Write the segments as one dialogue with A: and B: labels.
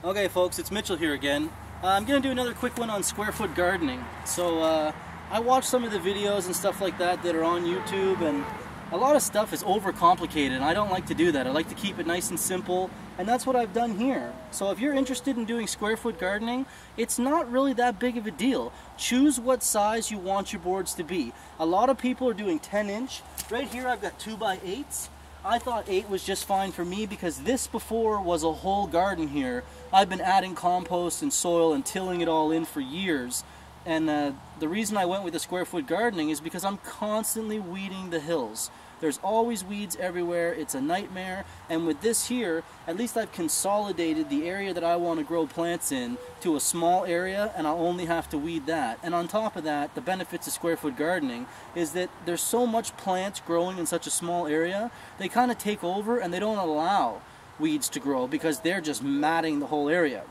A: Okay folks, it's Mitchell here again. I'm going to do another quick one on square foot gardening. So I watched some of the videos and stuff like that are on YouTube, and a lot of stuff is overcomplicated, and I don't like to do that. I like to keep it nice and simple, and that's what I've done here. So if you're interested in doing square foot gardening, it's not really that big of a deal. Choose what size you want your boards to be. A lot of people are doing 10-inch. Right here I've got 2x8s. I thought 8 was just fine for me because this before was a whole garden here. I've been adding compost and soil and tilling it all in for years. And the reason I went with the square foot gardening is because I'm constantly weeding the hills. There's always weeds everywhere. It's a nightmare. And with this here, at least I've consolidated the area that I want to grow plants in to a small area, and I'll only have to weed that. And on top of that, the benefits of square foot gardening is that there's so much plants growing in such a small area, they kind of take over and they don't allow weeds to grow because they're just matting the whole area.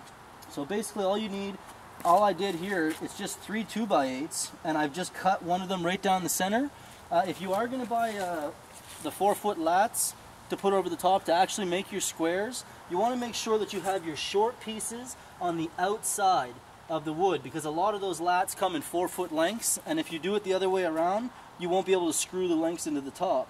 A: So basically all I did here is just 3 2x8s, and I've just cut one of them right down the center. If you are going to buy the 4-foot lats to put over the top to actually make your squares, you want to make sure that you have your short pieces on the outside of the wood, because a lot of those lats come in 4-foot lengths, and if you do it the other way around, you won't be able to screw the lengths into the top.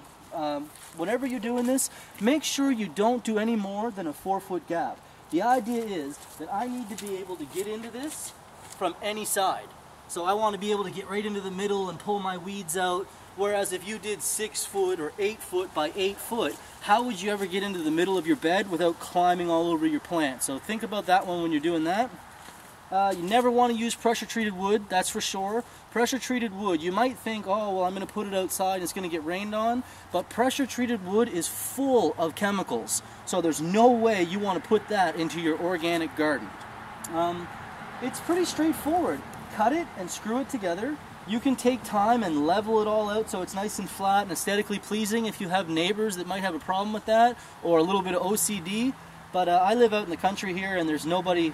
A: Whenever you're doing this, make sure you don't do any more than a 4-foot gap. The idea is that I need to be able to get into this from any side. So I want to be able to get right into the middle and pull my weeds out. Whereas if you did 6 foot or 8 foot by 8 foot, how would you ever get into the middle of your bed without climbing all over your plant? So think about that one when you're doing that. You never want to use pressure treated wood, that's for sure. Pressure treated wood, you might think, oh well, I'm going to put it outside and it's going to get rained on, but pressure treated wood is full of chemicals. So there's no way you want to put that into your organic garden. It's pretty straightforward. Cut it and screw it together. You can take time and level it all out so it's nice and flat and aesthetically pleasing if you have neighbors that might have a problem with that, or a little bit of OCD. But I live out in the country here, and there's nobody's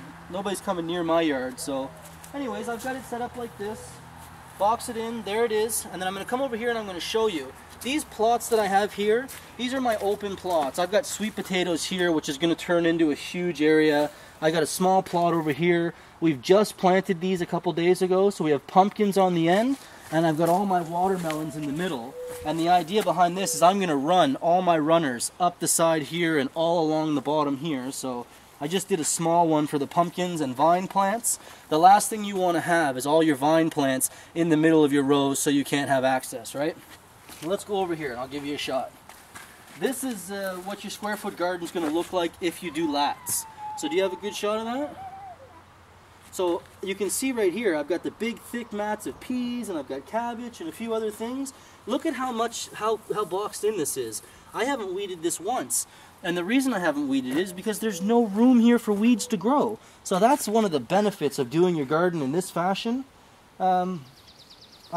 A: coming near my yard. So anyways, I've got it set up like this. Box it in, there it is. And then I'm going to come over here and I'm going to show you. These plots that I have here, these are my open plots. I've got sweet potatoes here, which is going to turn into a huge area. I got a small plot over here. We've just planted these a couple days ago, so we have pumpkins on the end, and I've got all my watermelons in the middle. And the idea behind this is I'm going to run all my runners up the side here and all along the bottom here. So I just did a small one for the pumpkins and vine plants. The last thing you want to have is all your vine plants in the middle of your rows so you can't have access, right? Let's go over here and I'll give you a shot. This is what your square foot garden is going to look like if you do lats. So do you have a good shot of that? So you can see right here, I've got the big thick mats of peas, and I've got cabbage and a few other things. Look at how boxed in this is. I haven't weeded this once. And the reason I haven't weeded it is because there's no room here for weeds to grow. So that's one of the benefits of doing your garden in this fashion. I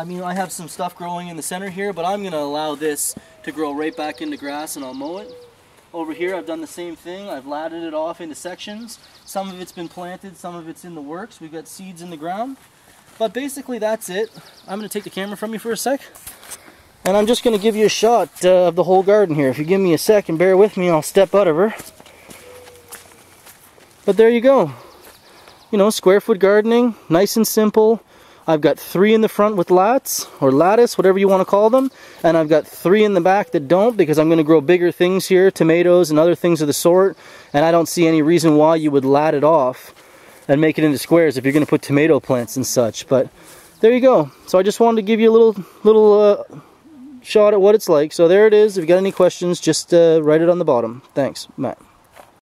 A: mean, I have some stuff growing in the center here, but I'm going to allow this to grow right back into grass, and I'll mow it. Over here I've done the same thing. I've laddered it off into sections. Some of it's been planted, some of it's in the works. We've got seeds in the ground. But basically that's it. I'm going to take the camera from you for a sec. And I'm just going to give you a shot of the whole garden here. If you give me a sec and bear with me, I'll step out of her. But there you go. You know, square foot gardening, nice and simple. I've got 3 in the front with lats, or lattice, whatever you want to call them. And I've got 3 in the back that don't, because I'm going to grow bigger things here, tomatoes and other things of the sort. And I don't see any reason why you would lat it off and make it into squares if you're going to put tomato plants and such. But there you go. So I just wanted to give you a little shot at what it's like. So there it is. If you got any questions, just write it on the bottom. Thanks, Matt.